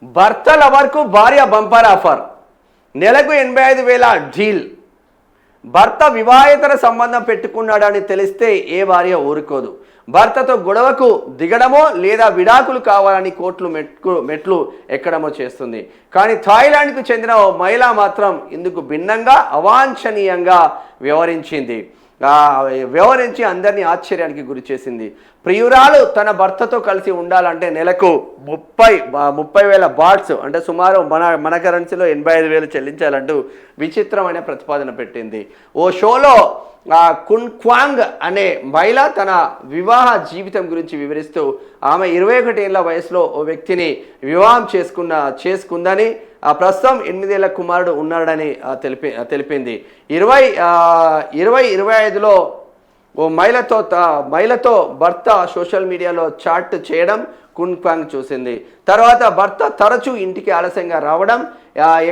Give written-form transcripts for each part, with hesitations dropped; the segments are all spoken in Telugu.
భర్త లవర్కు భార్య బంపర్ ఆఫర్, నెలకు 85,000 డీల్. భర్త వివాహేతర సంబంధం పెట్టుకున్నాడని తెలిస్తే ఏ భార్య ఊరుకోదు. భర్తతో గొడవకు దిగడమో లేదా విడాకులు కావాలని కోర్టులు మెట్లు ఎక్కడమో చేస్తుంది. కానీ థాయిలాండ్కు చెందిన ఓ మహిళ మాత్రం ఇందుకు భిన్నంగా అవాంఛనీయంగా వ్యవహరించి అందరినీ ఆశ్చర్యానికి గురి చేసింది. ప్రియురాలు తన భర్తతో కలిసి ఉండాలంటే నెలకు 30,000 బాట్స్ అంటే సుమారు మన కరెన్సీలో 85,000 చెల్లించాలంటూ విచిత్రమైన ప్రతిపాదన పెట్టింది. ఓ షోలో కున్ క్వాంగ్ అనే మహిళ తన వివాహ జీవితం గురించి వివరిస్తూ ఆమె 21 ఏళ్ల వయసులో ఓ వ్యక్తిని వివాహం చేసుకుందని, ప్రస్తుతం 8 ఏళ్ల కుమారుడు ఉన్నాడని తెలిపింది. 2025లో ఓ మహిళతో భర్త సోషల్ మీడియాలో చాట్ చేయడం కున్ క్వాంగ్ చూసింది. తర్వాత భర్త తరచూ ఇంటికి ఆలస్యంగా రావడం,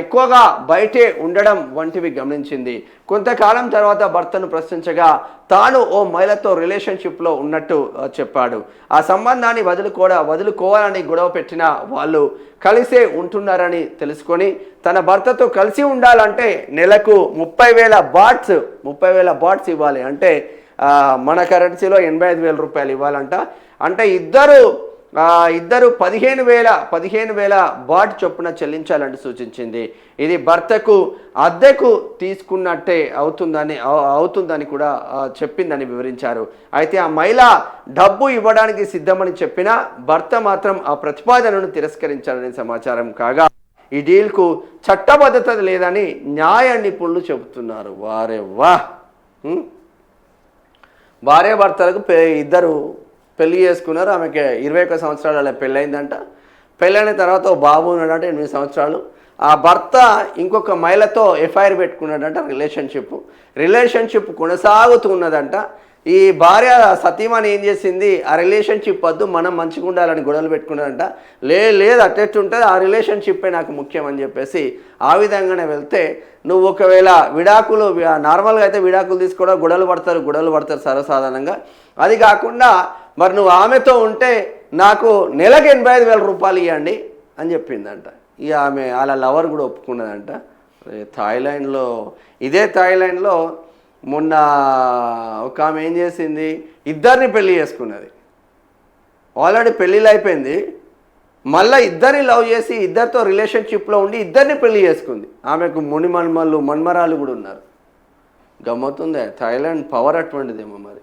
ఎక్కువగా బయటే ఉండడం వంటివి గమనించింది. కొంతకాలం తర్వాత భర్తను ప్రశ్నించగా తాను ఓ మహిళతో రిలేషన్షిప్లో ఉన్నట్టు చెప్పాడు. ఆ సంబంధాన్ని వదులుకోవాలని గొడవ పెట్టిన వాళ్ళు కలిసే ఉంటున్నారని తెలుసుకొని తన భర్తతో కలిసి ఉండాలంటే నెలకు 30,000 బాట్స్ ఇవ్వాలి. అంటే మన కరెన్సీలో 85,000 రూపాయలు ఇవ్వాలంట. అంటే ఇద్దరు 15,000 బాట్ చొప్పున చెల్లించాలని సూచించింది. ఇది భర్తకు అద్దెకు తీసుకున్నట్టే అవుతుందని కూడా చెప్పిందని వివరించారు. అయితే ఆ మహిళ డబ్బు ఇవ్వడానికి సిద్ధమని చెప్పినా భర్త మాత్రం ఆ ప్రతిపాదనను తిరస్కరించాలని సమాచారం కాగా ఈ డీల్కు చట్టబద్ధత లేదని న్యాయ నిపుణులు చెబుతున్నారు. వారే వా భార్యాభర్తలకు ఇద్దరు పెళ్లి చేసుకున్నారు. ఆమెకి 21 సంవత్సరాలు పెళ్ళయిందంట. పెళ్ళైన తర్వాత ఓ బాబు ఉన్నాడంట 8 సంవత్సరాలు. ఆ భర్త ఇంకొక మహిళతో ఎఫ్ఐఆర్ పెట్టుకున్నాడంట. రిలేషన్షిప్ కొనసాగుతున్నదంట. ఈ భార్య సతీమణి ఏం చేసింది, ఆ రిలేషన్షిప్ వద్దు, మనం మంచిగా ఉండాలని గొడవలు పెట్టుకున్నాడంట. లేదు అట్టెట్టుంటుంది, ఆ రిలేషన్షిప్పే నాకు ముఖ్యం అని చెప్పేసి ఆ విధంగానే వెళ్తే, నువ్వు ఒకవేళ విడాకులు నార్మల్గా అయితే విడాకులు తీసుకోవడం గొడవలు పడతారు సర్వసాధారణంగా. అది కాకుండా మరి నువ్వు ఆమెతో ఉంటే నాకు నెలకు 85,000 రూపాయలు ఇవ్వండి అని చెప్పిందంట. ఇక ఆమె అలా లవర్ కూడా ఒప్పుకున్నదంట. థాయిలాండ్లో మొన్న ఒక ఆమె ఏం చేసింది, ఇద్దరిని పెళ్లి చేసుకున్నది. ఆల్రెడీ పెళ్ళిళ్ళు అయిపోయింది, మళ్ళీ ఇద్దరిని లవ్ చేసి ఇద్దరితో రిలేషన్షిప్లో ఉండి ఇద్దరిని పెళ్లి చేసుకుంది. ఆమెకు మన్మరాలు కూడా ఉన్నారు. గమ్మత్తుందే, థాయిలాండ్ పవర్ అటువంటిదేమో మరి.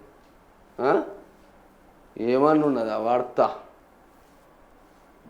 ఏమన్నా ఉన్నదా వార్త?